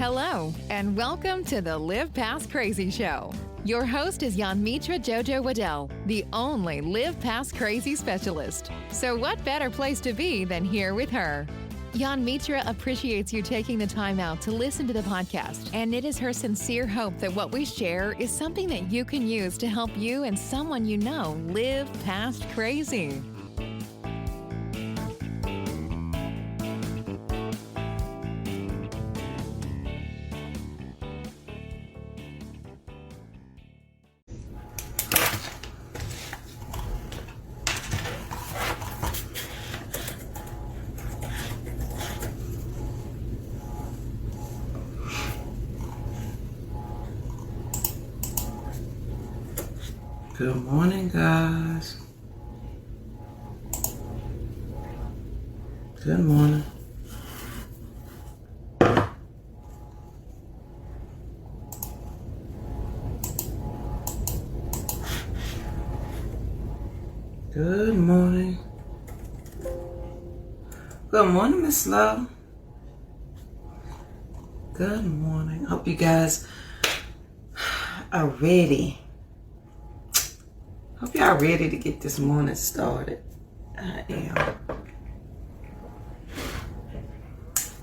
Hello, and welcome to the Live Past Crazy Show. Your host is Mitra Jojo Waddell, the only Live Past Crazy specialist. So what better place to be than here with her? Mitra appreciates you taking the time out to listen to the podcast, and it is her sincere hope that what we share is something that you can use to help you and someone you know live past crazy. Good morning, guys. Good morning. Good morning. Good morning, Miss Love. Good morning. Hope you guys are ready. Hope y'all ready to get this morning started. I am.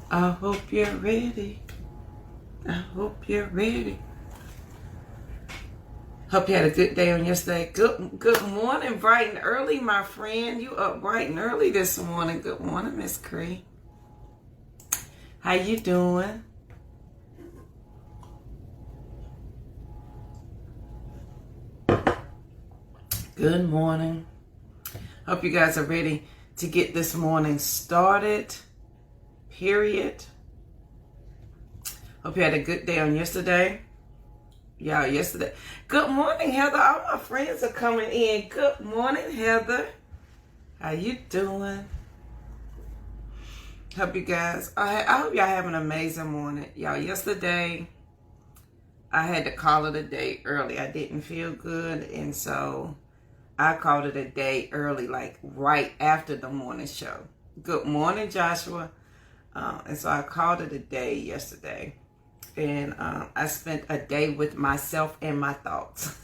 I hope you're ready. I hope you're ready. Hope you had a good day on yesterday. Good morning, bright and early, my friend. You up bright and early this morning. Good morning, Miss Cree. How you doing? Good morning. Hope you guys are ready to get this morning started. Period. Hope you had a good day on yesterday. Y'all, yesterday. Good morning, Heather. All my friends are coming in. Good morning, Heather. How you doing? Hope you guys, I hope y'all have an amazing morning. Y'all, yesterday, I had to call it a day early. I didn't feel good, and so I called it a day early, like right after the morning show. Good morning, Joshua. And so I called it a day yesterday. And I spent a day with myself and my thoughts.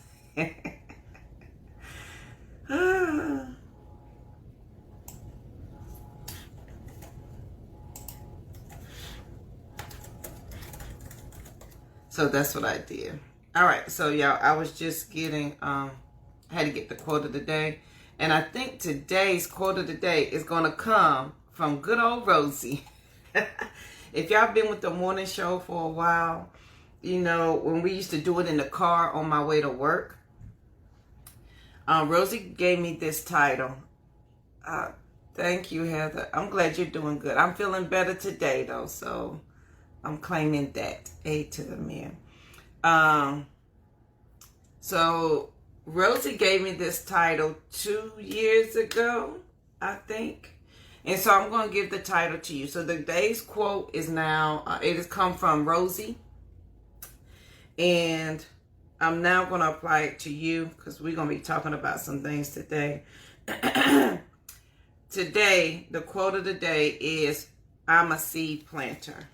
So that's what I did. All right, so y'all, I was just getting... I had to get the quote of the day. And I think today's quote of the day is going to come from good old Rosie. If y'all been with the morning show for a while, you know, when we used to do it in the car on my way to work, Rosie gave me this title. Thank you, Heather. I'm glad you're doing good. I'm feeling better today, though, so I'm claiming that. A to the man. So Rosie gave me this title 2 years ago, I think. And so I'm going to give the title to you. So the day's quote is now, it has come from Rosie. And I'm now going to apply it to you because we're going to be talking about some things today. Today, the quote of the day is, I'm a seed planter.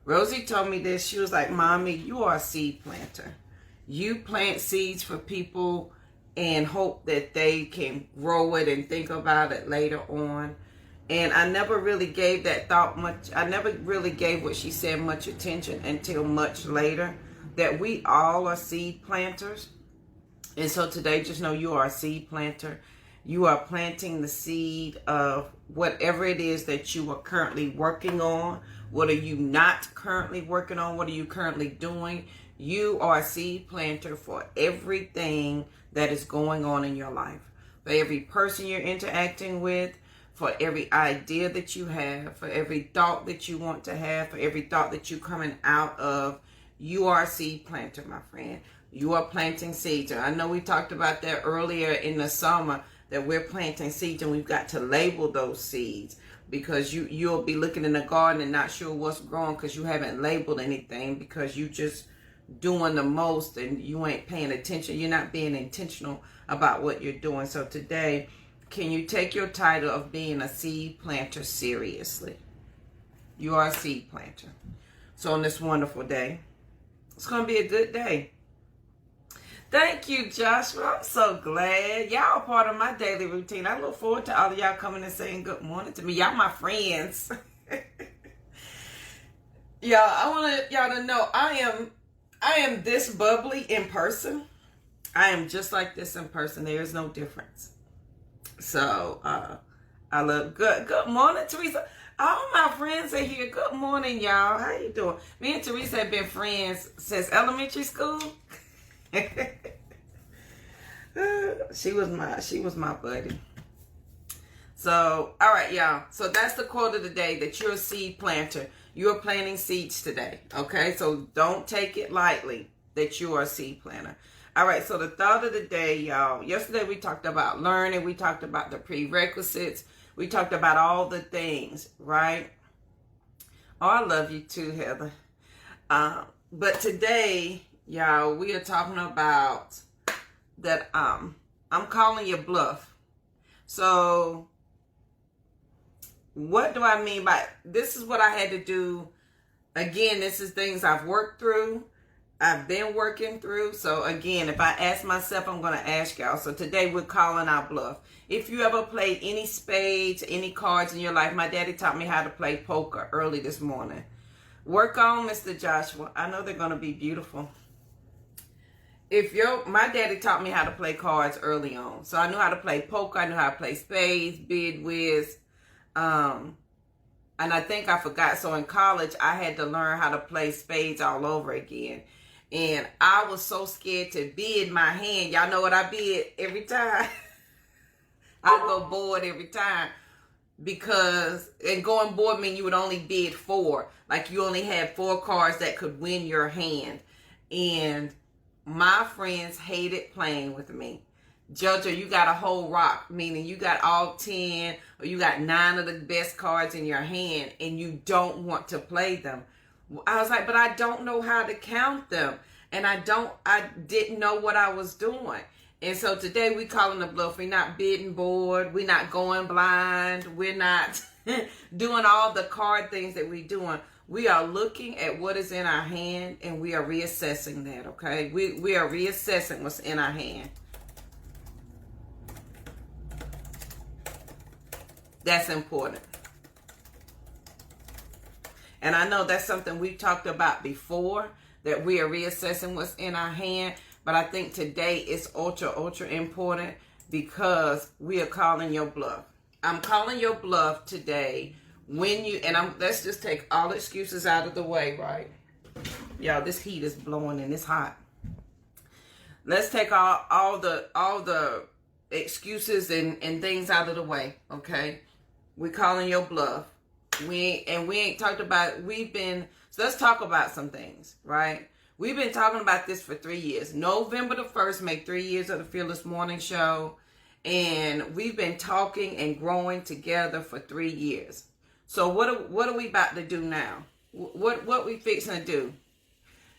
Rosie told me this. She was like, Mommy, you are a seed planter. You plant seeds for people and hope that they can grow it and think about it later on. And I never really gave that thought much. I never really gave what she said much attention until much later, that we all are seed planters. And so today, just know you are a seed planter. You are planting the seed of whatever it is that you are currently working on. What are you not currently working on? What are you currently doing? You are a seed planter for everything that is going on in your life. For every person you're interacting with, for every idea that you have, for every thought that you want to have, for every thought that you're coming out of, you are a seed planter, my friend. You are planting seeds. And I know we talked about that earlier in the summer, that we're planting seeds and we've got to label those seeds, because you'll be looking in the garden and not sure what's growing because you haven't labeled anything, because you just doing the most and you ain't paying attention. You're not being intentional about what you're doing. So today, can you take your title of being a seed planter seriously? You are a seed planter. So on this wonderful day, it's going to be a good day. Thank you, Joshua. I'm so glad. Y'all are part of my daily routine. I look forward to all of y'all coming and saying good morning to me. Y'all my friends. Y'all, I want y'all to know I am this bubbly in person. I am just like this in person. There is no difference. So, I love good morning, Teresa. All my friends are here. Good morning, y'all. How you doing? Me and Teresa have been friends since elementary school. She was my buddy. So, all right, y'all. So that's the quote of the day, that you're a seed planter. You're planting seeds today. Okay? So don't take it lightly that you are a seed planter. All right, so the thought of the day, y'all. Yesterday we talked about learning. We talked about the prerequisites. We talked about all the things, right? Oh, I love you too, Heather. But today, y'all, we are talking about that I'm calling you bluff. So what do I mean by this? Is what I had to do. Again, this is things I've worked through. I've been working through. So again, if I ask myself, I'm going to ask y'all. So today we're calling our bluff. If you ever played any spades, any cards in your life, my daddy taught me how to play poker early this morning. Work on, Mr. Joshua. I know they're going to be beautiful. My daddy taught me how to play cards early on. So I knew how to play poker. I knew how to play spades, bid whiz. And I think I forgot. So in college, I had to learn how to play spades all over again. And I was so scared to bid my hand. Y'all know what I bid every time? I go board every time. And going board mean you would only bid 4. Like you only had 4 cards that could win your hand. And my friends hated playing with me. Jojo, you got a whole rock, meaning you got all 10 or you got 9 of the best cards in your hand and you don't want to play them. I was like, but I don't know how to count them. And I didn't know what I was doing. And so today we calling the bluff. We're not bidding board. We're not going blind. We're not doing all the card things that we're doing. We are looking at what is in our hand and we are reassessing that, okay? We are reassessing what's in our hand. That's important. And I know that's something we've talked about before, that we are reassessing what's in our hand. But I think today is ultra, ultra important because we are calling your bluff. I'm calling your bluff today let's just take all excuses out of the way, right? Y'all, this heat is blowing and it's hot. Let's take all the excuses and things out of the way, okay? We're calling your bluff. We ain't talked about, so let's talk about some things, right? We've been talking about this for 3 years. November the 1st make 3 years of the Fearless Morning Show. And we've been talking and growing together for 3 years. So what are we about to do now? What we fixing to do?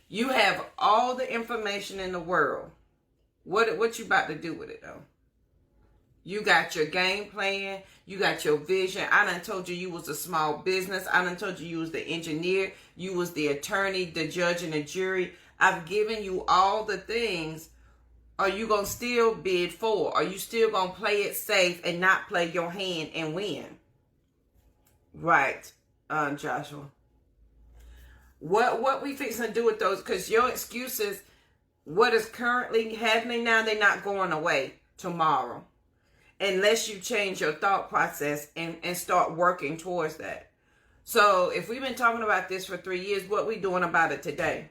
You have all the information in the world. What you about to do with it though? You got your game plan. You got your vision. I done told you was a small business. I done told you was the engineer. You was the attorney, the judge, and the jury. I've given you all the things. Are you going to still bid for? Are you still going to play it safe and not play your hand and win? Right, Joshua. What we fixing to do with those? Because your excuses, what is currently happening now, they're not going away tomorrow. Unless you change your thought process and start working towards that. So if we've been talking about this for 3 years, what we doing about it today?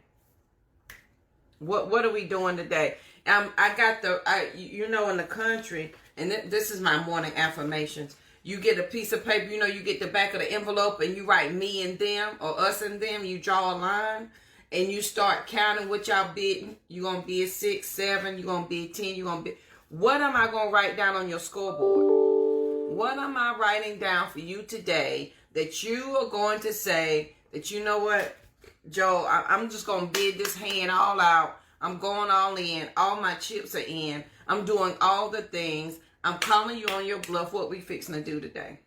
What are we doing today? I got in the country, and this is my morning affirmations. You get a piece of paper, you get the back of the envelope and you write me and them or us and them. You draw a line and you start counting what y'all bidding. You're going to bid 6, 7, you're going to bid 10, you're going to bid. What am I going to write down on your scoreboard? What am I writing down for you today that you are going to say that, you know what, Joe, I'm just going to bid this hand all out. I'm going all in. All my chips are in. I'm doing all the things. I'm calling you on your bluff. What we fixing to do today?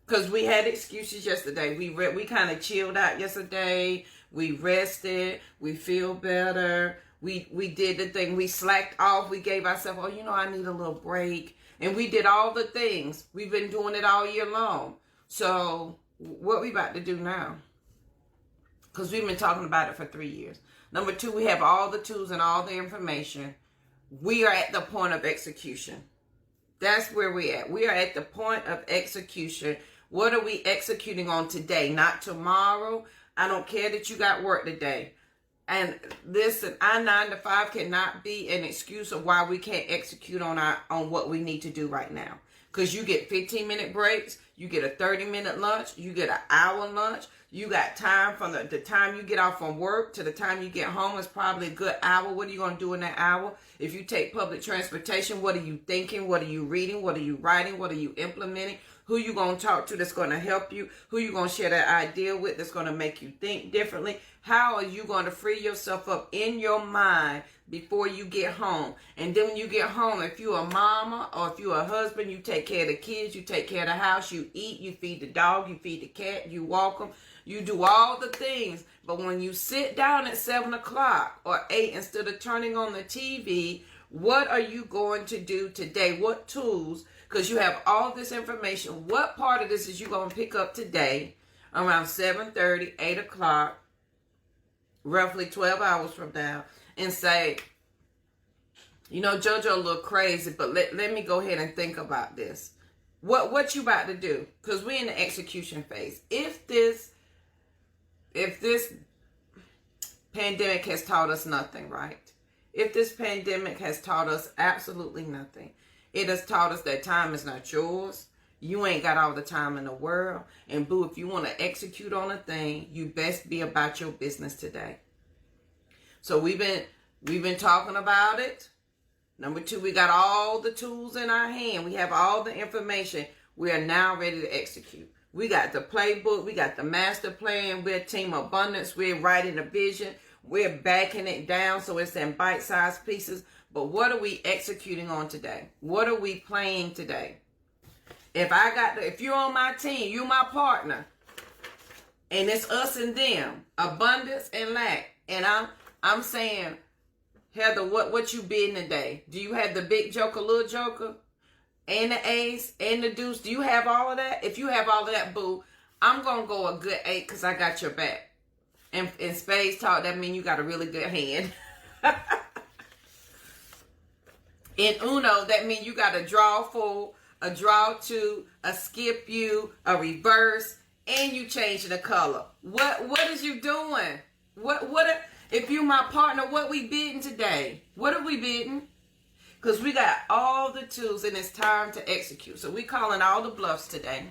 Because we had excuses yesterday. We kind of chilled out yesterday. We rested. We feel better. We did the thing. We slacked off. We gave ourselves, oh, I need a little break. And we did all the things. We've been doing it all year long. So what we about to do now? Because we've been talking about it for 3 years. Number 2, we have all the tools and all the information. We are at the point of execution. That's where we're at. We are at the point of execution. What are we executing on today? Not tomorrow. I don't care that you got work today. And listen, our 9 to 5 cannot be an excuse of why we can't execute on what we need to do right now. Because you get 15-minute breaks, you get a 30-minute lunch, you get an hour lunch, you got time from the time you get off from work to the time you get home is probably a good hour. What are you going to do in that hour? If you take public transportation, what are you thinking? What are you reading? What are you writing? What are you implementing? Who you going to talk to that's going to help you? Who you going to share that idea with that's going to make you think differently? How are you going to free yourself up in your mind before you get home? And then when you get home, if you're a mama or if you're a husband, you take care of the kids, you take care of the house, you eat, you feed the dog, you feed the cat, you walk them, you do all the things. But when you sit down at 7 o'clock or 8, instead of turning on the TV, what are you going to do today? What tools? Because you have all this information. What part of this is you going to pick up today around 7:30, 8 o'clock, roughly 12 hours from now, and say, JoJo a little crazy, but let me go ahead and think about this. What you about to do? Because we're in the execution phase. If this pandemic has taught us nothing, right? If this pandemic has taught us absolutely nothing, it has taught us that time is not yours. You ain't got all the time in the world. And boo, if you want to execute on a thing, you best be about your business today. So we've been talking about it. Number 2, we got all the tools in our hand. We have all the information. We are now ready to execute. We got the playbook. We got the master plan. We're Team Abundance. We're writing a vision. We're backing it down so it's in bite-sized pieces. But what are we executing on today? What are we playing today? If you're on my team, you're my partner, and it's us and them, abundance and lack, and I'm saying, Heather, what you bidding today? Do you have the big joker, little joker, and the ace, and the deuce? Do you have all of that? If you have all of that, boo, I'm going to go a good 8 because I got your back. And in spades talk, that means you got a really good hand. In Uno, that means you got a draw 4, a draw 2, a skip you, a reverse, and you changing the color. What is you doing? If you my partner, what we bidding today? What are we bidding? Because we got all the tools and it's time to execute. So we calling all the bluffs today.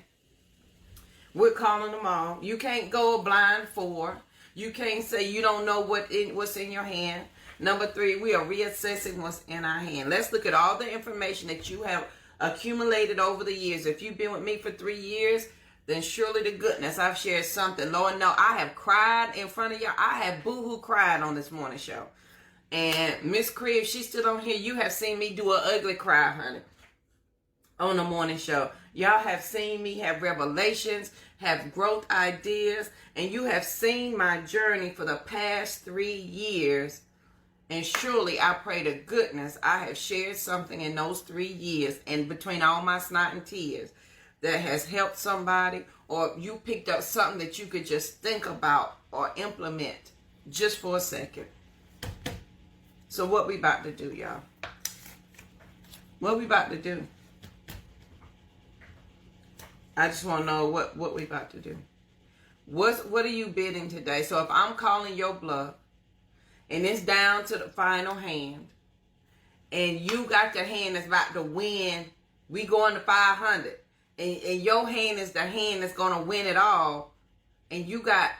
We're calling them all. You can't go a blind 4. You can't say you don't know what's in your hand. Number 3, we are reassessing what's in our hand. Let's look at all the information that you have accumulated over the years. If you've been with me for 3 years, then surely to goodness I've shared something. Lord, no, I have cried in front of y'all. I have boo-hoo cried on this morning show. And Miss Cree, if she's still on here, you have seen me do an ugly cry, honey, on the morning show. Y'all have seen me have revelations, have growth ideas, and you have seen my journey for the past 3 years. And surely I pray to goodness I have shared something in those 3 years and between all my snot and tears that has helped somebody, or you picked up something that you could just think about or implement just for a second. So what we about to do, y'all? What we about to do? I just want to know what we about to do. What are you bidding today? So if I'm calling your bluff, and it's down to the final hand, and you got the hand that's about to win, we going to 500, and your hand is the hand that's going to win it all, and you got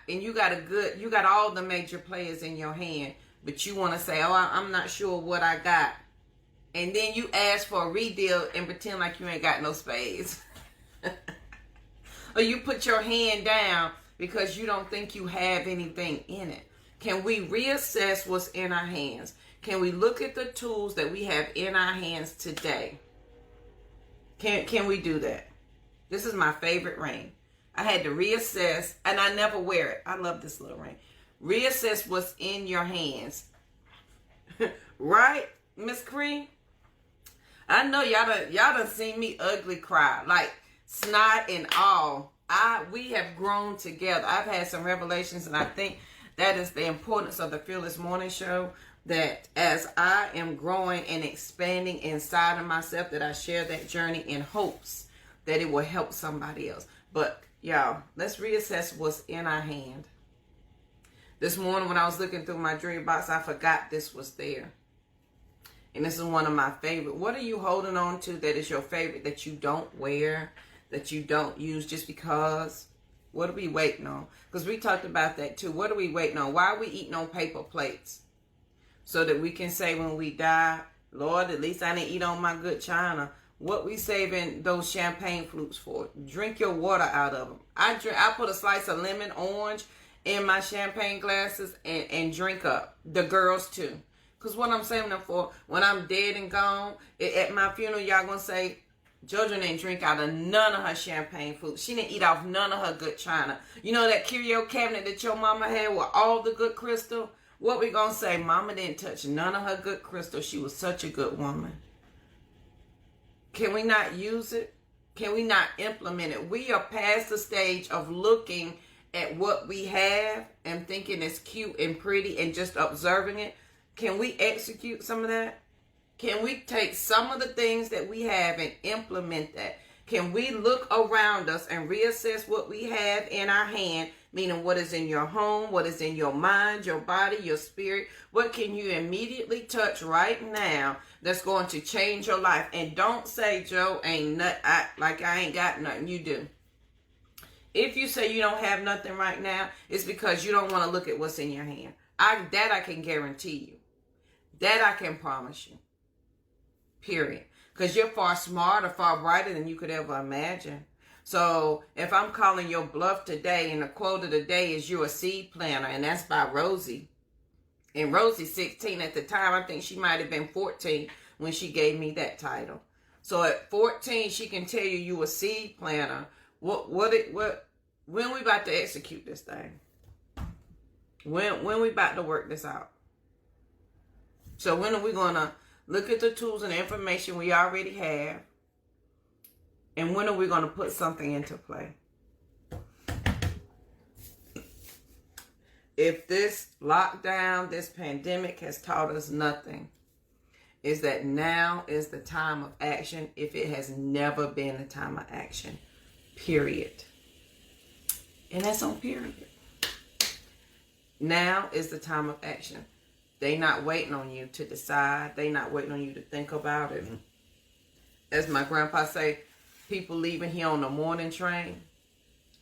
all the major players in your hand, but you want to say, oh, I'm not sure what I got, and then you ask for a redeal and pretend like you ain't got no spades. Or you put your hand down because you don't think you have anything in it. Can we reassess what's in our hands? Can we look at the tools that we have in our hands today? Can we do that? This is my favorite ring. I had to reassess, and I never wear it. I love this little ring. Reassess what's in your hands. Right, Miss Cree? I know y'all done seen me ugly cry, like snot and all. We have grown together. I've had some revelations, and I think that is the importance of the Fearless Morning Show, that as I am growing and expanding inside of myself, that I share that journey in hopes that it will help somebody else. But y'all, let's reassess what's in our hand. This morning when I was looking through my dream box, I forgot this was there. And this is one of my favorite. What are you holding on to that is your favorite, that you don't wear, that you don't use just because? What are we waiting on? Because we talked about that too. What are we waiting on? Why are we eating on paper plates? So that we can say when we die, Lord, at least I didn't eat on my good china. What we saving those champagne flutes for? Drink your water out of them. I put a slice of lemon, orange in my champagne glasses and drink up. The girls too. Because what I'm saving them for, when I'm dead and gone, at my funeral, y'all going to say, JoJo didn't drink out of none of her champagne flutes. She didn't eat off none of her good china. You know that curio cabinet that your mama had with all the good crystal? What we going to say? Mama didn't touch none of her good crystal. She was such a good woman. Can we not use it? Can we not implement it? We are past the stage of looking at what we have and thinking it's cute and pretty and just observing it. Can we execute some of that? Can we take some of the things that we have and implement that? Can we look around us and reassess what we have in our hand, meaning what is in your home, what is in your mind, your body, your spirit? What can you immediately touch right now that's going to change your life? And don't say, Joe, I ain't got nothing. You do. If you say you don't have nothing right now, it's because you don't want to look at what's in your hand. That I can guarantee you. That I can promise you. Period. Because you're far smarter, far brighter than you could ever imagine. So if I'm calling your bluff today, and the quote of the day is you're a seed planter, and that's by Rosie. And Rosie's 16 at the time. I think she might have been 14 when she gave me that title. So at 14, she can tell you a seed planter. When we about to execute this thing? When we about to work this out? So when are we going to look at the tools and the information we already have? And when are we going to put something into play? If this lockdown, this pandemic has taught us nothing, is that now is the time of action if it has never been a time of action. Period. And that's on period. Now is the time of action. They not waiting on you to decide. They not waiting on you to think about it. As my grandpa say, people leaving here on the morning train.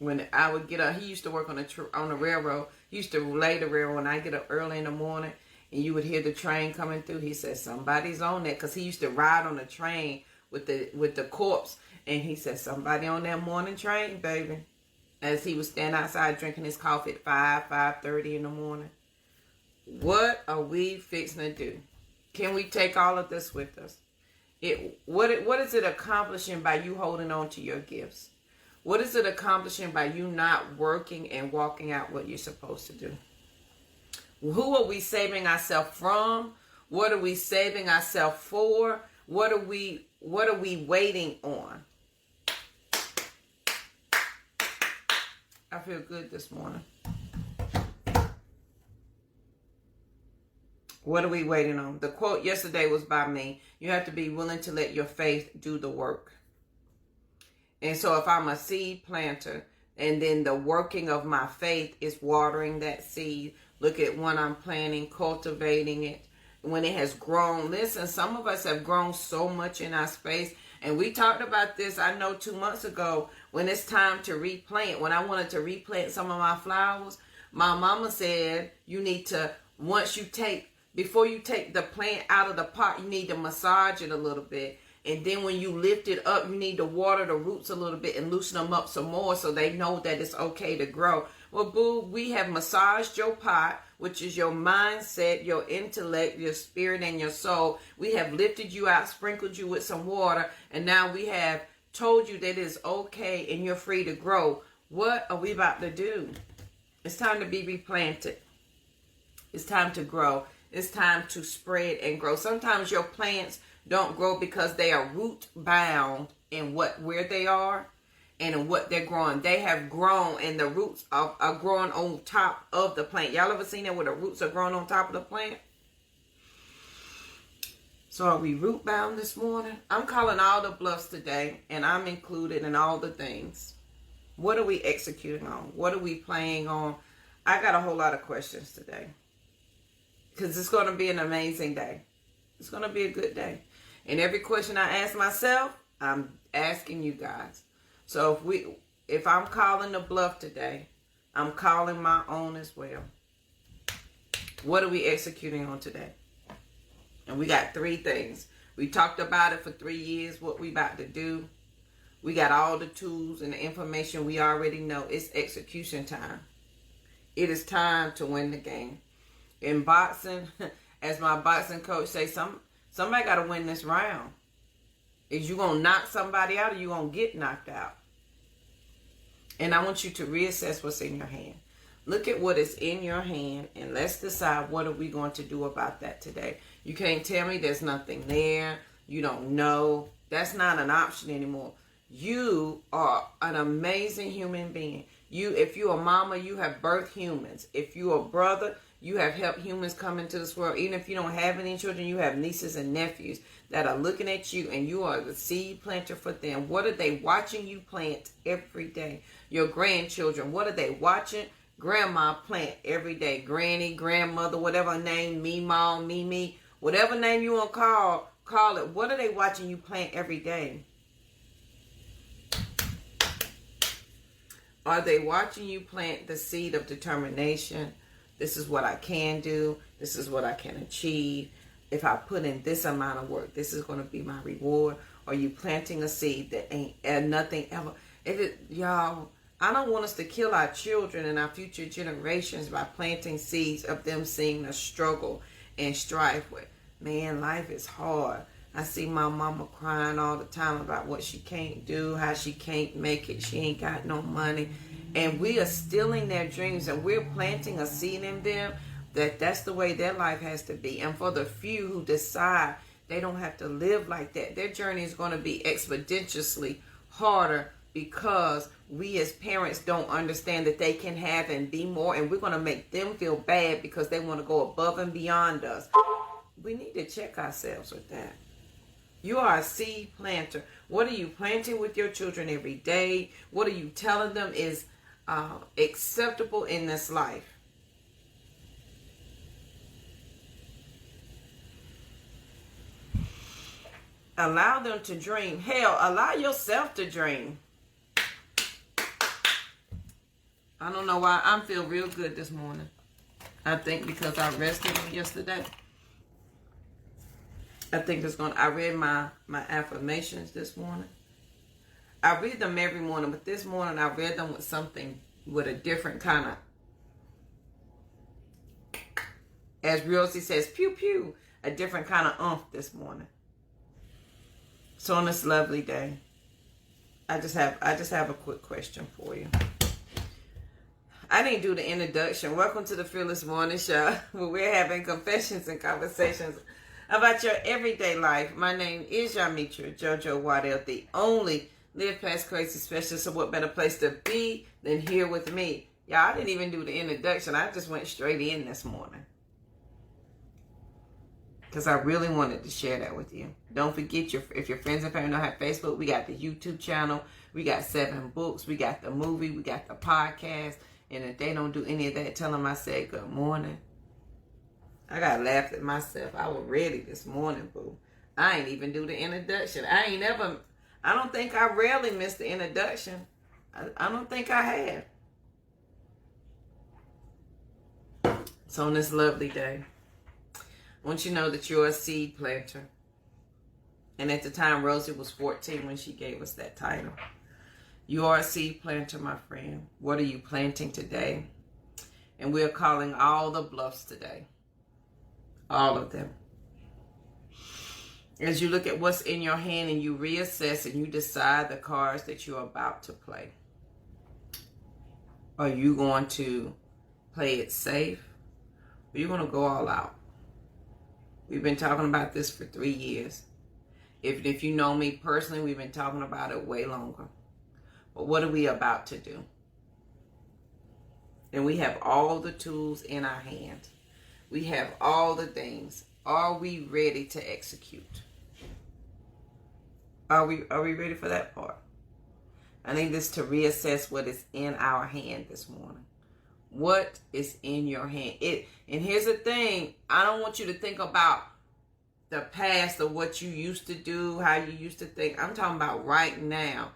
When I would get up, he used to work on the railroad. He used to lay the railroad when I get up early in the morning, and you would hear the train coming through. He said, somebody's on that, because he used to ride on the train with the corpse. And he said, somebody on that morning train, baby. As he was standing outside drinking his coffee at 5:30 in the morning. What are we fixing to do? Can we take all of this with us? What is it accomplishing by you holding on to your gifts? What is it accomplishing by you not working and walking out what you're supposed to do? Who are we saving ourselves from? What are we saving ourselves for? What are we waiting on? I feel good this morning. What are we waiting on? The quote yesterday was by me. You have to be willing to let your faith do the work. And so if I'm a seed planter, and then the working of my faith is watering that seed, look at when I'm planting, cultivating it, when it has grown. Listen, some of us have grown so much in our space. And we talked about this, I know 2 months ago, when it's time to replant. When I wanted to replant some of my flowers, my mama said, you need to, before you take the plant out of the pot, you need to massage it a little bit. And then when you lift it up, you need to water the roots a little bit and loosen them up some more so they know that it's okay to grow. Well, boo, we have massaged your pot, which is your mindset, your intellect, your spirit, and your soul. We have lifted you out, sprinkled you with some water, and now we have told you that it's okay and you're free to grow. What are we about to do? It's time to be replanted. It's time to grow. It's time to spread and grow. Sometimes your plants don't grow because they are root bound in where they are and in what they're growing. They have grown and the roots are growing on top of the plant. Y'all ever seen that where the roots are growing on top of the plant? So are we root bound this morning? I'm calling all the bluffs today, and I'm included in all the things. What are we executing on? What are we playing on? I got a whole lot of questions today because it's going to be an amazing day. It's going to be a good day. And every question I ask myself, I'm asking you guys. So if I'm calling the bluff today, I'm calling my own as well. What are we executing on today? And we got 3 things. We talked about it for 3 years, what we about to do. We got all the tools and the information we already know. It's execution time. It is time to win the game. In boxing, as my boxing coach says, somebody got to win this round. Is you going to knock somebody out or you going to get knocked out? And I want you to reassess what's in your hand. Look at what is in your hand and let's decide what are we going to do about that today. You can't tell me there's nothing there. You don't know. That's not an option anymore. You are an amazing human being. If you're a mama, you have birthed humans. If you're a brother, you have helped humans come into this world. Even if you don't have any children, you have nieces and nephews that are looking at you and you are the seed planter for them. What are they watching you plant every day? Your grandchildren, what are they watching? Grandma plant every day. Granny, grandmother, whatever name, Meemaw, Mimi, whatever name you want to call it. What are they watching you plant every day? Are they watching you plant the seed of determination? This is what I can do. This is what I can achieve. If I put in this amount of work, this is going to be my reward. Are you planting a seed that ain't nothing ever? Y'all, I don't want us to kill our children and our future generations by planting seeds of them seeing the struggle and strife with. Man, life is hard. I see my mama crying all the time about what she can't do, how she can't make it. She ain't got no money. And we are stealing their dreams and we're planting a seed in them that's the way their life has to be. And for the few who decide they don't have to live like that, their journey is going to be exponentially harder because we as parents don't understand that they can have and be more, and we're going to make them feel bad because they want to go above and beyond us. We need to check ourselves with that. You are a seed planter. What are you planting with your children every day? What are you telling them is acceptable in this life? Allow them to dream. Hell, allow yourself to dream. I don't know why I feel real good this morning. I think because I rested yesterday. I think it's I read my affirmations this morning. I read them every morning, but this morning I read them with a different kind of, as Rosie says, pew pew, a different kind of oomph this morning. So on this lovely day, I just have a quick question for you. I didn't do the introduction. Welcome to the Fearless Morning Show, where we're having confessions and conversations about your everyday life. My name is Yamitra JoJo Waddell, the only Live Past Crazy specialist. So what better place to be than here with me? Y'all, I didn't even do the introduction. I just went straight in this morning because I really wanted to share that with you. Don't forget, if your friends and family don't have Facebook, we got the YouTube channel. We got 7 books. We got the movie. We got the podcast. And if they don't do any of that, tell them I said good morning. I got laughed at myself. I was ready this morning, boo. I ain't even do the introduction. I don't think I rarely miss the introduction. I don't think I have. So on this lovely day, I want you to know that you're a seed planter. And at the time, Rosie was 14 when she gave us that title. You are a seed planter, my friend. What are you planting today? And we're calling all the bluffs today. All of them. As you look at what's in your hand and you reassess and you decide the cards that you're about to play. Are you going to play it safe? but you're going to go all out. We've been talking about this for 3 years. If you know me personally, we've been talking about it way longer. But what are we about to do? And we have all the tools in our hands. We have all the things. Are we ready to execute? Are we ready for that part? I think this is to reassess what is in our hand this morning. What is in your hand? And here's the thing. I don't want you to think about the past of what you used to do, how you used to think. I'm talking about right now.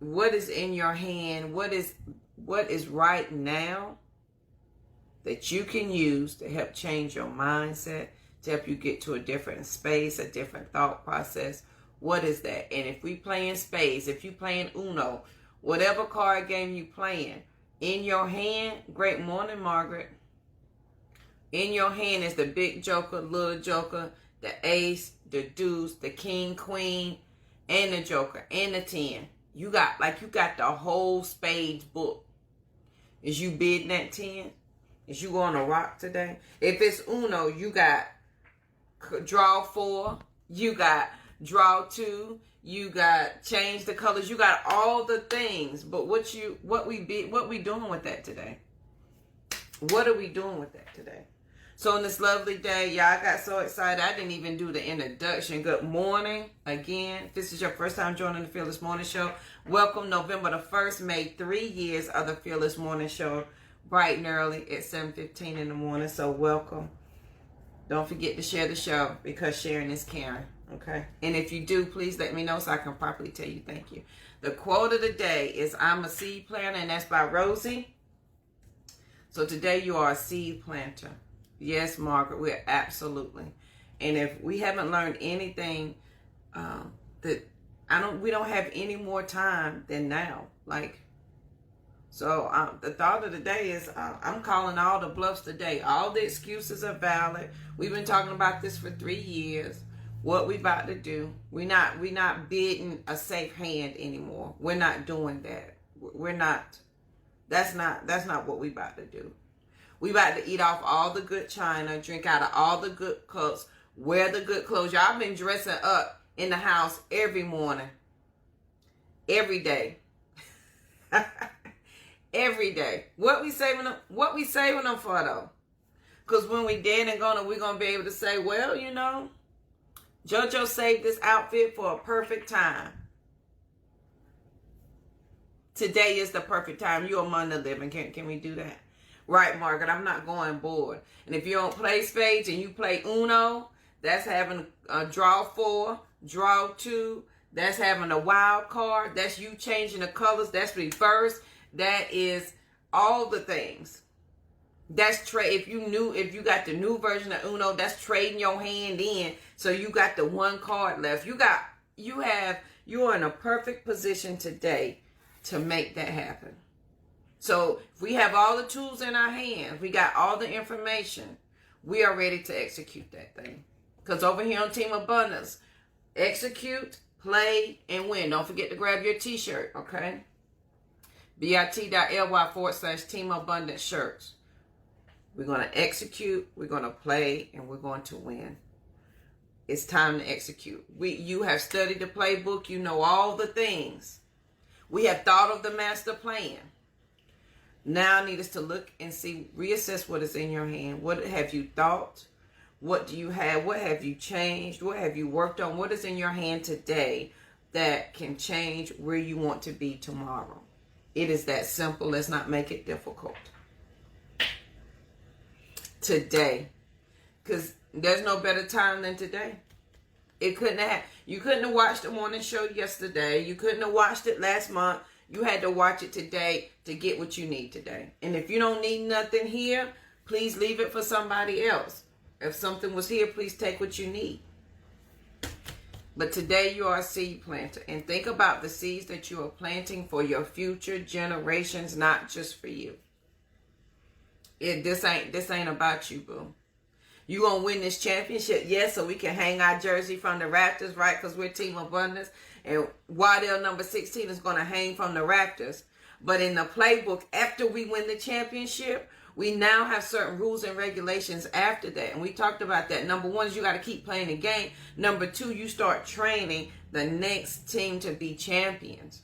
What is in your hand? What is right now that you can use to help change your mindset, to help you get to a different space, a different thought process? What is that? And if we playing spades, if you playing Uno, whatever card game you playing, in your hand, great morning, Margaret. In your hand is the big joker, little joker, the ace, the deuce, the king, queen, and the joker, and the 10. You got the whole spades book. Is you bidding that 10? Is you going to rock today? If it's Uno, you got draw 4, you got draw 2, you got change the colors, you got all the things. But what we doing with that today? What are we doing with that today? So on this lovely day, y'all, I got so excited. I didn't even do the introduction. Good morning again. If this is your first time joining the Fearless Morning Show, welcome. November the 1st made 3 years of the Fearless Morning Show, bright and early at 7:15 in the morning. So welcome. Don't forget to share the show because sharing is caring. Okay? And if you do, please let me know so I can properly tell you thank you. The quote of the day is, I'm a seed planter, and that's by Rosie. So today you are a seed planter. Yes, Margaret, we're absolutely. And if we haven't learned anything, we don't have any more time than now. The thought of the day is, I'm calling all the bluffs today. All the excuses are valid. We've been talking about this for 3 years. What we about to do? We're not bidding a safe hand anymore. We're not doing that. We're not. That's not what we about to do. We about to eat off all the good china, drink out of all the good cups, wear the good clothes. Y'all been dressing up in the house every morning, every day, every day. What we saving them for though? Because when we dead and gone, we're gonna be able to say, well, JoJo saved this outfit for a perfect time. Today is the perfect time. You're among the living. Can we do that? Right, Margaret, I'm not going bored. And if you don't play spades and you play Uno, that's having a draw 4, draw 2. That's having a wild card. That's you changing the colors. That's reverse. That is all the things. That's trade. If you got the new version of Uno, that's trading your hand in. So you got the one card left. You are in a perfect position today to make that happen. So if we have all the tools in our hands, we got all the information, we are ready to execute that thing. Because over here on Team Abundance, execute, play, and win. Don't forget to grab your t-shirt, okay? bit.ly/Team Abundance shirts. We're going to execute, we're going to play, and we're going to win. It's time to execute. You have studied the playbook. You know all the things. We have thought of the master plan. Now I need us to look and see, reassess what is in your hand. What have you thought? What do you have? What have you changed? What have you worked on? What is in your hand today that can change where you want to be tomorrow? It is that simple. Let's not make it difficult. Today. Because there's no better time than today. You couldn't have watched the morning show yesterday. You couldn't have watched it last month. You had to watch it today to get what you need today. And if you don't need nothing here, please leave it for somebody else. If something was here, please take what you need. But today you are a seed planter. And think about the seeds that you are planting for your future generations, not just for you. This ain't about you, boo. You gonna win this championship, yes, so we can hang our jersey from the Raptors, right? Because we're Team Abundance. And Waddell number 16 is gonna hang from the Raptors. But in the playbook, after we win the championship, We now have certain rules and regulations after that. And we talked about that. Number one is you got to keep playing the game. Number two, you start training the next team to be champions.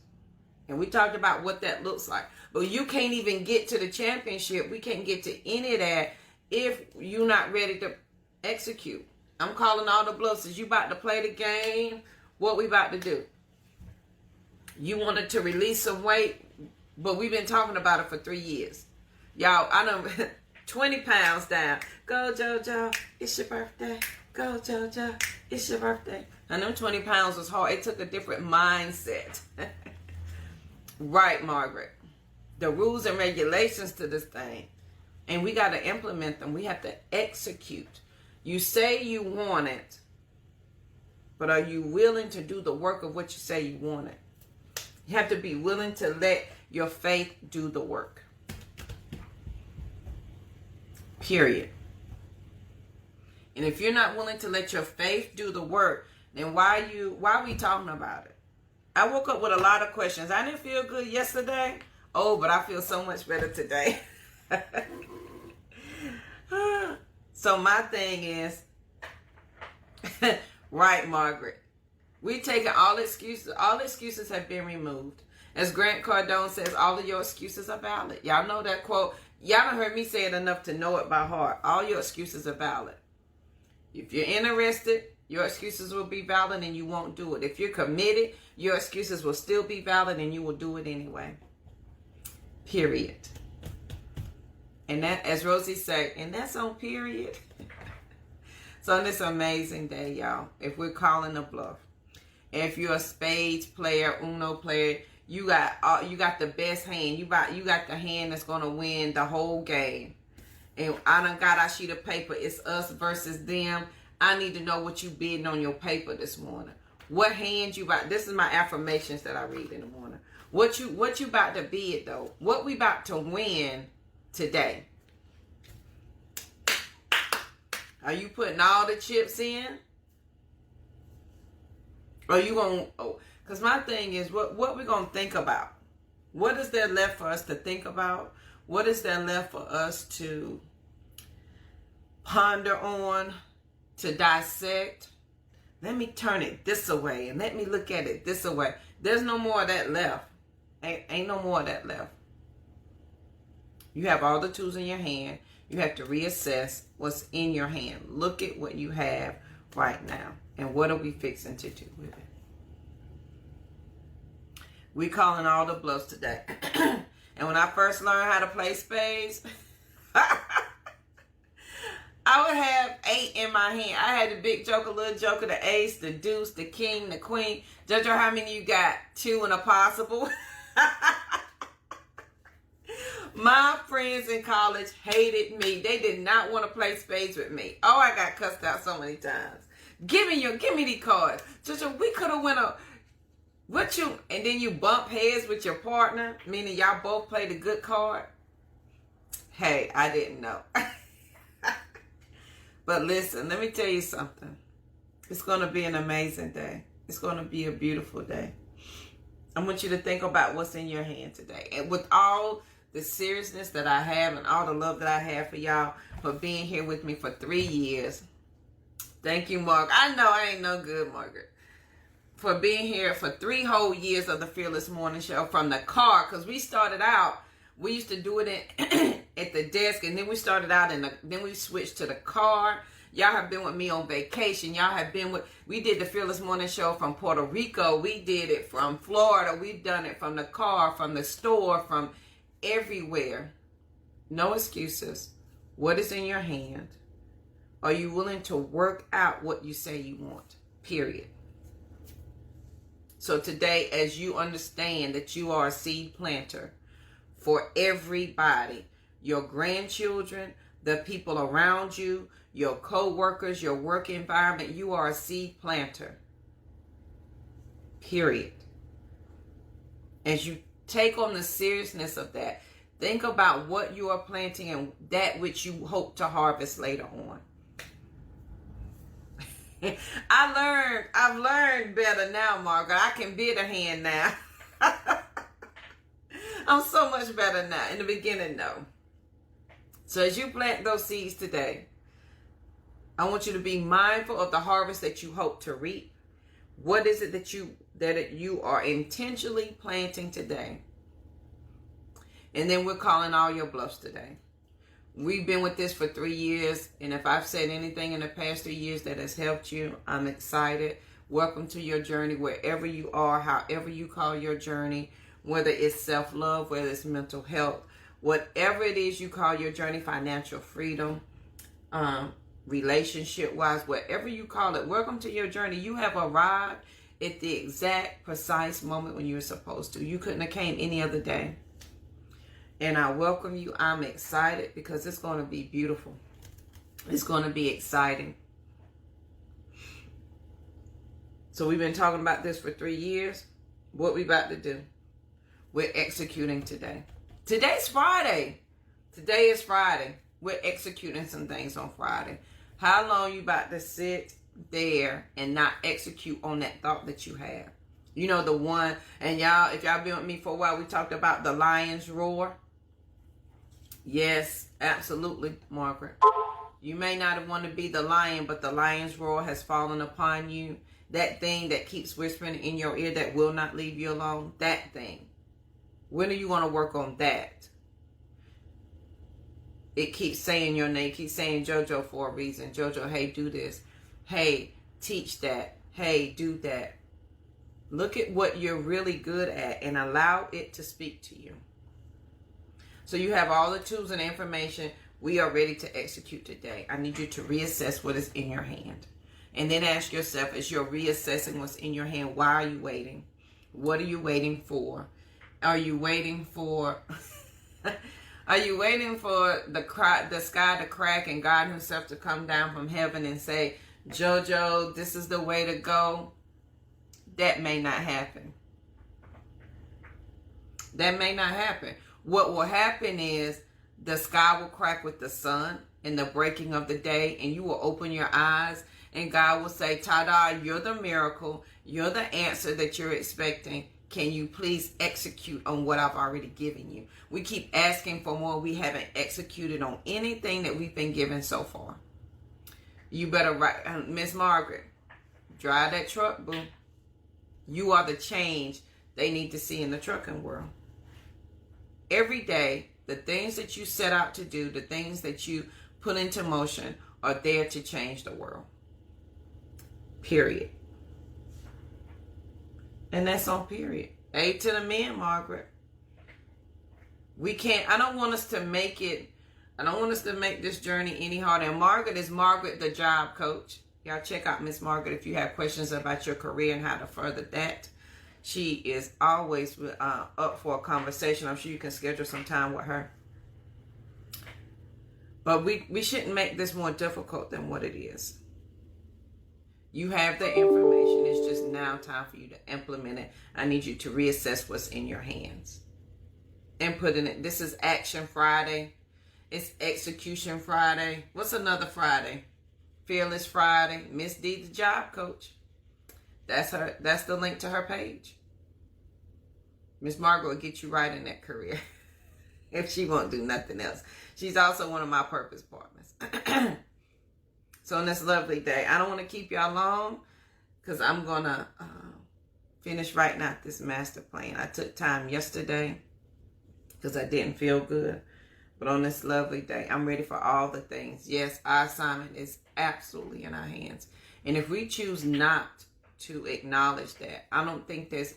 And we talked about what that looks like. But you can't even get to the championship. We can't get to any of that if you're not ready to execute. I'm calling all the bluffs. Is you about to play the game? What we about to do? You wanted to release some weight, but we've been talking about it for 3 years. Y'all, I done 20 pounds down. Go, JoJo, it's your birthday. Go, JoJo, it's your birthday. And them 20 pounds was hard. It took a different mindset. Right, Margaret. The rules and regulations to this thing. And we got to implement them. We have to execute. You say you want it, but are you willing to do the work of what you say you want it? You have to be willing to let your faith do the work. Period. And if you're not willing to let your faith do the work, then why are we talking about it? I woke up with a lot of questions. I didn't feel good yesterday. Oh, but I feel so much better today. So my thing is, right, Margaret, we taking all excuses. All excuses have been removed. As Grant Cardone says, all of your excuses are valid. Y'all know that quote. Y'all done heard me say it enough to know it by heart. All your excuses are valid. If you're interested, your excuses will be valid and you won't do it. If you're committed, your excuses will still be valid and you will do it anyway. Period. And that, as Rosie said, and that's on period. So on this amazing day, y'all, if we're calling a bluff, if you're a spades player, Uno player, you got the best hand. You got the hand that's gonna win the whole game. And I done got our sheet of paper. It's us versus them. I need to know what you bidding on your paper this morning. What hand you about? This is my affirmations that I read in the morning. What you about to bid though? What we about to win today? Are you putting all the chips in? Or you gonna? Oh, because my thing is, what we gonna think about? What is there left for us to think about? What is there left for us to ponder on, to dissect? Let me turn it this way and let me look at it this way. There's no more of that left. Ain't no more of that left. You have all the tools in your hand. You have to reassess what's in your hand. Look at what you have right now. And what are we fixing to do with it? We calling all the bluffs today. And when I first learned how to play spades, I would have 8 in my hand. I had the big joker, little joker, the ace, the deuce, the king, the queen. JoJo, how many you got? 2 and a possible. My friends in college hated me. They did not want to play spades with me. Oh, I got cussed out so many times. Give me these cards. JoJo, we could have went up. And then you bump heads with your partner, meaning y'all both played a good card. Hey, I didn't know. But listen, let me tell you something. It's going to be an amazing day. It's going to be a beautiful day. I want you to think about what's in your hand today. And with all the seriousness that I have and all the love that I have for y'all for being here with me for 3 years. Thank you, Mark. I know I ain't no good, Margaret. For being here for 3 whole years of the Fearless Morning Show from the car. Because we started out, we used to do it at the desk. And then we started out then we switched to the car. Y'all have been with me on vacation. Y'all have been we did the Fearless Morning Show from Puerto Rico. We did it from Florida. We've done it from the car, from the store, from everywhere. No excuses. What is in your hand? Are you willing to work out what you say you want? Period. So today, as you understand that you are a seed planter for everybody, your grandchildren, the people around you, your co-workers, your work environment, you are a seed planter. Period. As you take on the seriousness of that, think about what you are planting and that which you hope to harvest later on. I've learned better now, Margaret. I can bid a hand now. I'm so much better now. In the beginning, no. So as you plant those seeds today, I want you to be mindful of the harvest that you hope to reap. What is it that you are intentionally planting today? And then we're calling all your bluffs today. We've been with this for 3 years, and if I've said anything in the past 3 years that has helped you, I'm excited. Welcome to your journey, wherever you are, however you call your journey, whether it's self-love, whether it's mental health, whatever it is you call your journey, financial freedom, relationship-wise, whatever you call it, welcome to your journey. You have arrived at the exact, precise moment when you were supposed to. You couldn't have came any other day. And I welcome you. I'm excited because it's going to be beautiful. It's going to be exciting. So we've been talking about this for 3 years. What we about to do? We're executing today. Today's Friday. Today is Friday. We're executing some things on Friday. How long you about to sit there and not execute on that thought that you have? You know, the one, and y'all, if y'all been with me for a while, we talked about the lion's roar. Yes, absolutely, Margaret. You may not have wanted to be the lion, but the lion's roar has fallen upon you. That thing that keeps whispering in your ear that will not leave you alone. That thing. When are you going to work on that? It keeps saying your name. Keeps saying JoJo for a reason. JoJo, hey, do this. Hey, teach that. Hey, do that. Look at what you're really good at and allow it to speak to you. So you have all the tools and information. We are ready to execute today. I need you to reassess what is in your hand. And then ask yourself, as you're reassessing what's in your hand, why are you waiting? What are you waiting for? Are you waiting for... Are you waiting for the sky to crack and God himself to come down from heaven and say, JoJo, this is the way to go? That may not happen. That may not happen. What will happen is the sky will crack with the sun and the breaking of the day, and you will open your eyes and God will say, ta-da, you're the miracle. You're the answer that you're expecting. Can you please execute on what I've already given you? We keep asking for more. We haven't executed on anything that we've been given so far. You better write, Miss Margaret, drive that truck, boo. You are the change they need to see in the trucking world. Every day, the things that you set out to do, the things that you put into motion are there to change the world. Period. And that's on period. A to the men, Margaret. We can't, I don't want us to make this journey any harder. And Margaret is Margaret, the job coach. Y'all check out Miss Margaret if you have questions about your career and how to further that. She is always up for a conversation. I'm sure you can schedule some time with her. But we shouldn't make this more difficult than what it is. You have the information. It's just now time for you to implement it. I need you to reassess what's in your hands and put in it. This is Action Friday. It's Execution Friday. What's another Friday? Fearless Friday. Miss D, the job coach. That's her. That's the link to her page. Miss Margaret will get you right in that career if she won't do nothing else. She's also one of my purpose partners. So on this lovely day, I don't want to keep y'all long because I'm going to finish writing out this master plan. I took time yesterday because I didn't feel good. But on this lovely day, I'm ready for all the things. Yes, our assignment is absolutely in our hands. And if we choose not to acknowledge that, I don't think there's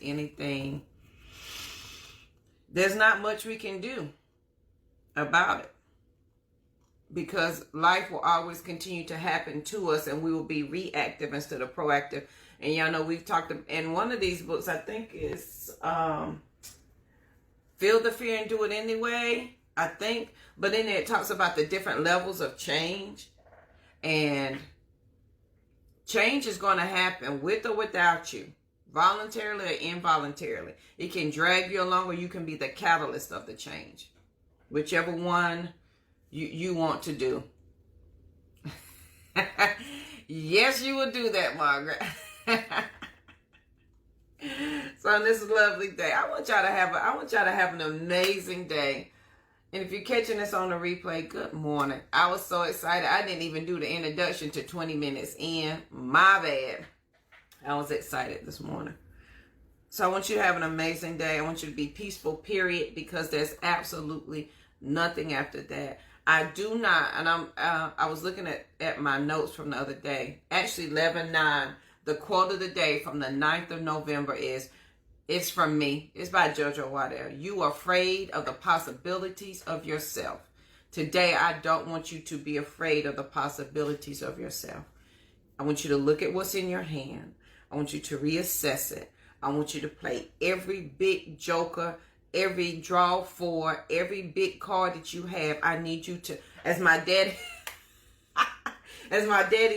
not much we can do about it. Because life will always continue to happen to us and we will be reactive instead of proactive. And y'all know we've talked in one of these books, I think is Feel the Fear and Do It Anyway, I think. But in there it talks about the different levels of change. And change is going to happen with or without you. Voluntarily or involuntarily. It can drag you along or you can be the catalyst of the change. Whichever one you want to do. Yes, you will do that, Margaret. So on this lovely day, I want y'all to have an amazing day. And if you're catching this on the replay, good morning. I was so excited. I didn't even do the introduction to 20 minutes in. My bad. I was excited this morning. So I want you to have an amazing day. I want you to be peaceful, period, because there's absolutely nothing after that. I do not, and I was looking at my notes from the other day. Actually, 11:9, the quote of the day from the 9th of November is, it's from me. It's by JoJo Waddell. You are afraid of the possibilities of yourself. Today, I don't want you to be afraid of the possibilities of yourself. I want you to look at what's in your hand. I want you to reassess it. I want you to play every big joker, every draw four, every big card that you have. I need you to, as my daddy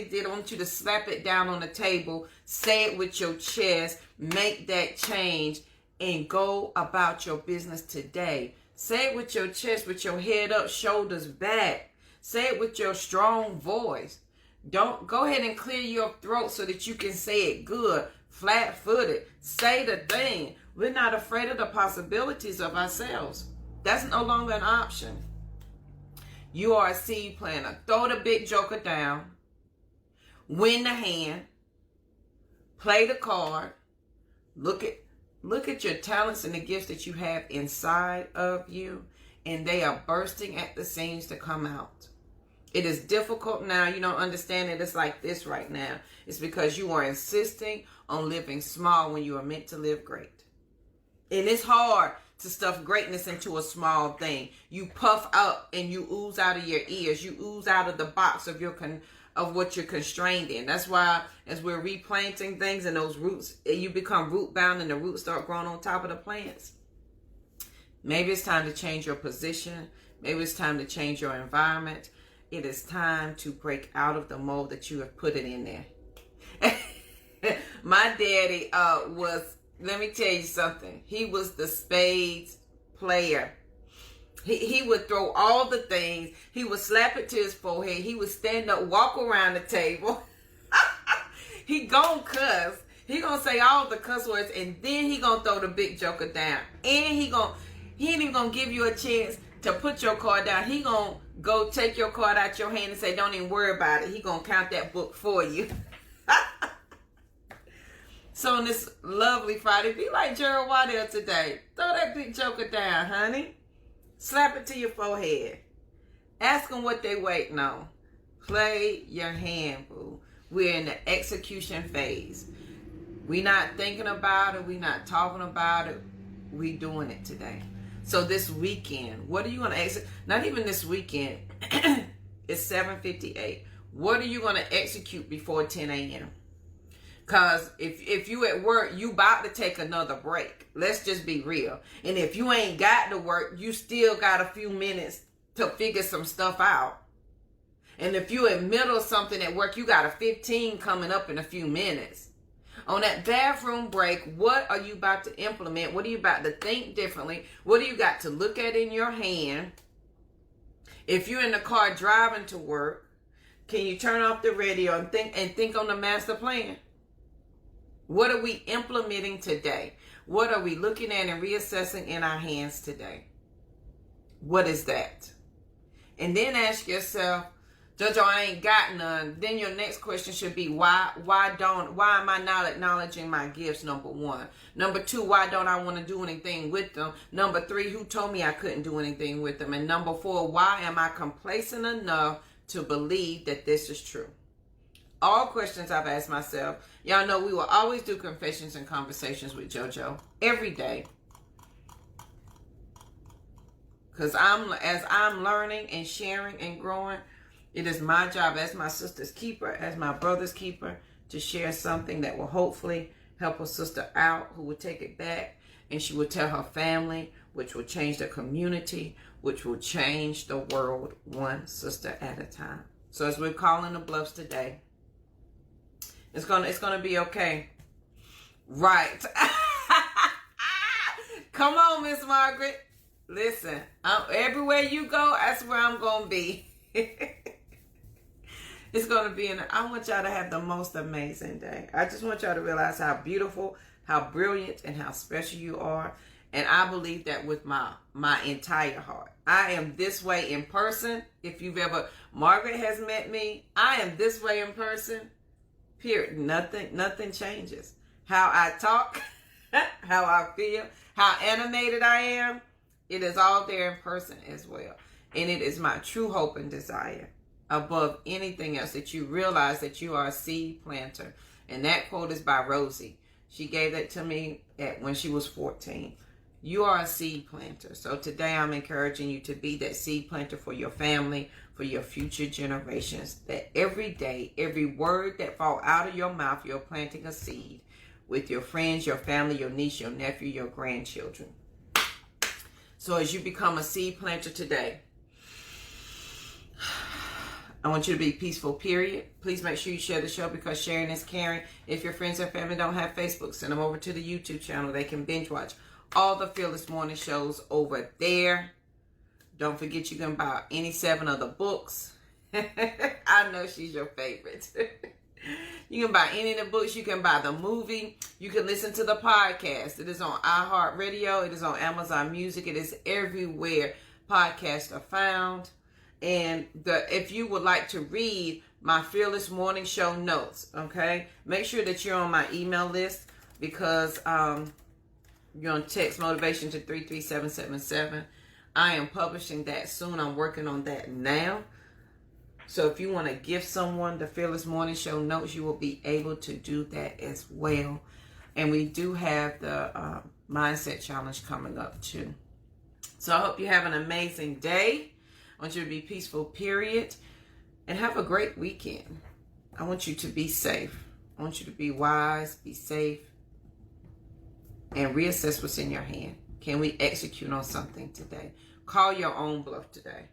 did, I want you to slap it down on the table, say it with your chest, make that change, and go about your business today. Say it with your chest, with your head up, shoulders back. Say it with your strong voice. Don't go ahead and clear your throat so that you can say it good, flat-footed. Say the thing. We're not afraid of the possibilities of ourselves. That's no longer an option. You are a seed planter. Throw the big joker down. Win the hand. Play the card. Look at your talents and the gifts that you have inside of you, and they are bursting at the seams to come out. It is difficult now. You don't understand it. It's like this right now. It's because you are insisting on living small when you are meant to live great. And it's hard to stuff greatness into a small thing. You puff up and you ooze out of your ears. You ooze out of the box of what you're constrained in. That's why as we're replanting things and those roots, you become root bound and the roots start growing on top of the plants. Maybe it's time to change your position. Maybe it's time to change your environment. It is time to break out of the mold that you have put it in there. My daddy was, let me tell you something. He was the spades player. He would throw all the things. He would slap it to his forehead. He would stand up, walk around the table. He gonna cuss. He gonna say all the cuss words, and then he gonna throw the big joker down. And he ain't even gonna give you a chance to put your card down. He gonna go take your card out your hand and say, don't even worry about it. He gonna count that book for you. So on this lovely Friday, be like Gerald Waddell today. Throw that big joker down, honey. Slap it to your forehead. Ask them what they waiting on. Play your hand, boo. We're in the execution phase. We not thinking about it. We not talking about it. We doing it today. So this weekend, what are you going to execute? Not even this weekend. It's 7:58. What are you going to execute before 10 a.m.? Because if you at work, you about to take another break. Let's just be real. And if you ain't got to work, you still got a few minutes to figure some stuff out. And if you in middle of something at work, you got a 15 coming up in a few minutes. On that bathroom break, what are you about to implement? What are you about to think differently? What do you got to look at in your hand? If you're in the car driving to work, can you turn off the radio and think on the master plan? What are we implementing today? What are we looking at and reassessing in our hands today? What is that? And then ask yourself, JoJo, I ain't got none. Then your next question should be, why am I not acknowledging my gifts, number one? Number two, why don't I want to do anything with them? Number three, who told me I couldn't do anything with them? And number four, why am I complacent enough to believe that this is true? All questions I've asked myself. Y'all know we will always do confessions and conversations with JoJo every day. Because as I'm learning and sharing and growing, it is my job as my sister's keeper, as my brother's keeper, to share something that will hopefully help a sister out who will take it back, and she will tell her family, which will change the community, which will change the world one sister at a time. So as we're calling the bluffs today, it's gonna be okay. Right. Come on, Miss Margaret. Listen, everywhere you go, that's where I'm gonna be. It's gonna be I want y'all to have the most amazing day. I just want y'all to realize how beautiful, how brilliant, and how special you are. And I believe that with my entire heart. I am this way in person. If you've ever, Margaret has met me. I am this way in person. Period. Nothing changes. How I talk, how I feel, how animated I am, it is all there in person as well. And it is my true hope and desire above anything else that you realize that you are a seed planter. And that quote is by Rosie. She gave that to me when she was 14. You are a seed planter. So today I'm encouraging you to be that seed planter for your family, for your future generations. That every day, every word that falls out of your mouth, you're planting a seed with your friends, your family, your niece, your nephew, your grandchildren. So as you become a seed planter today, I want you to be peaceful, period. Please make sure you share the show because sharing is caring. If your friends and family don't have Facebook, send them over to the YouTube channel. They can binge watch all the Fearless Morning shows over there. Don't forget you can buy any 7 of the books. I know she's your favorite. You can buy any of the books. You can buy the movie. You can listen to the podcast. It is on iHeartRadio. It is on Amazon Music. It is everywhere podcasts are found. And if you would like to read my Fearless Morning Show notes, okay, make sure that you're on my email list because you're on text motivation to 33777. I am publishing that soon. I'm working on that now. So if you want to give someone the Fearless Morning Show notes, you will be able to do that as well. And we do have the Mindset Challenge coming up too. So I hope you have an amazing day. I want you to be peaceful, period. And have a great weekend. I want you to be safe. I want you to be wise, be safe, and reassess what's in your hand. Can we execute on something today? Call your own bluff today.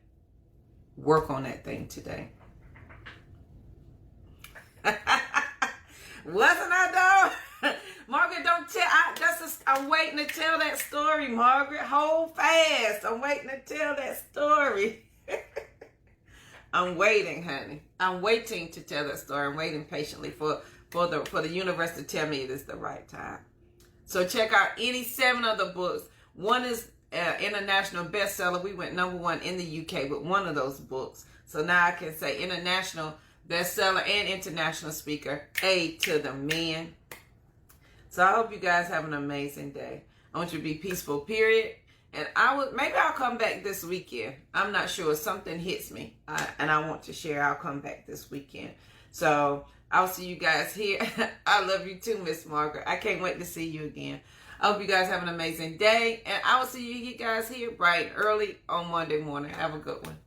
Work on that thing today. Wasn't I though? Margaret, don't tell. I'm waiting to tell that story, Margaret. Hold fast. I'm waiting to tell that story. I'm waiting, honey. I'm waiting to tell that story. I'm waiting patiently for the universe to tell me it is the right time. So check out any 7 of the books. One is international bestseller. We went #1 in the UK with one of those books. So now I can say international bestseller and international speaker. A to the men. So I hope you guys have an amazing day. I want you to be peaceful, period. And maybe I'll come back this weekend. I'm not sure. Something hits me and I want to share. I'll come back this weekend. So I'll see you guys here. I love you too, Miss Margaret. I can't wait to see you again. I hope you guys have an amazing day. And I will see you guys here bright and early on Monday morning. Have a good one.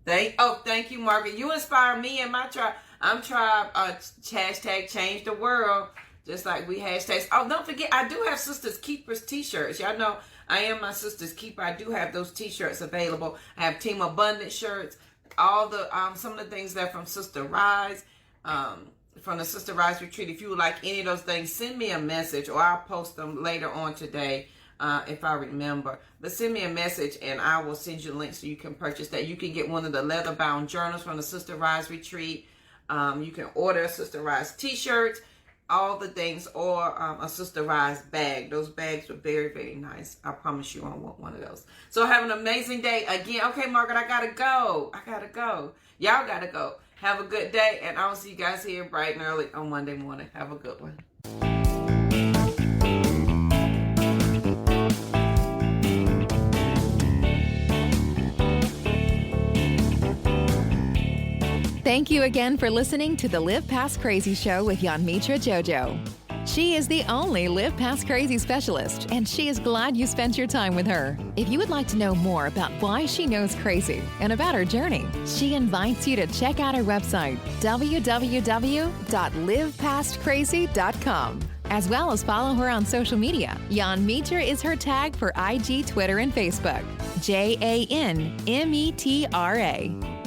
Thank you, Margaret. You inspire me and my tribe. I'm tribe, hashtag change the world. Just like we hashtags. Oh, don't forget, I do have Sisters Keepers t-shirts. Y'all know I am my Sisters Keeper. I do have those t-shirts available. I have Team Abundance shirts. All the some of the things that are from Sister Rise, from the Sister Rise Retreat. If you would like any of those things, send me a message or I'll post them later on today if I remember. But send me a message and I will send you links so you can purchase that. You can get one of the leather-bound journals from the Sister Rise Retreat. You can order a Sister Rise t-shirt, all the things, or a Sister Rise bag. Those bags are very, very nice. I promise you I want one of those. So have an amazing day. Again, okay, Margaret, I gotta go. Y'all gotta go. Have a good day, and I will see you guys here bright and early on Monday morning. Have a good one. Thank you again for listening to the Live Past Crazy Show with Mitra Jojo. She is the only Live Past Crazy specialist, and she is glad you spent your time with her. If you would like to know more about why she knows crazy and about her journey, she invites you to check out her website, www.livepastcrazy.com, as well as follow her on social media. Mitra is her tag for IG, Twitter, and Facebook, JANMETRA.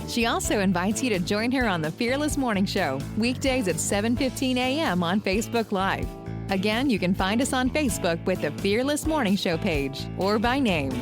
She also invites you to join her on the Fearless Morning Show, weekdays at 7:15 a.m. on Facebook Live. Again, you can find us on Facebook with the Fearless Morning Show page or by name.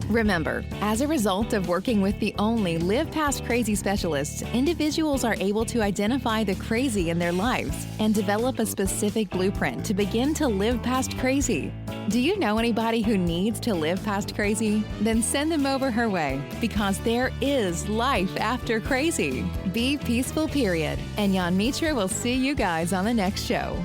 Remember, as a result of working with the only Live Past Crazy specialists, individuals are able to identify the crazy in their lives and develop a specific blueprint to begin to live past crazy. Do you know anybody who needs to live past crazy? Then send them over her way, because there is life after crazy. Be peaceful, period. And Jan Mitra will see you guys on the next show.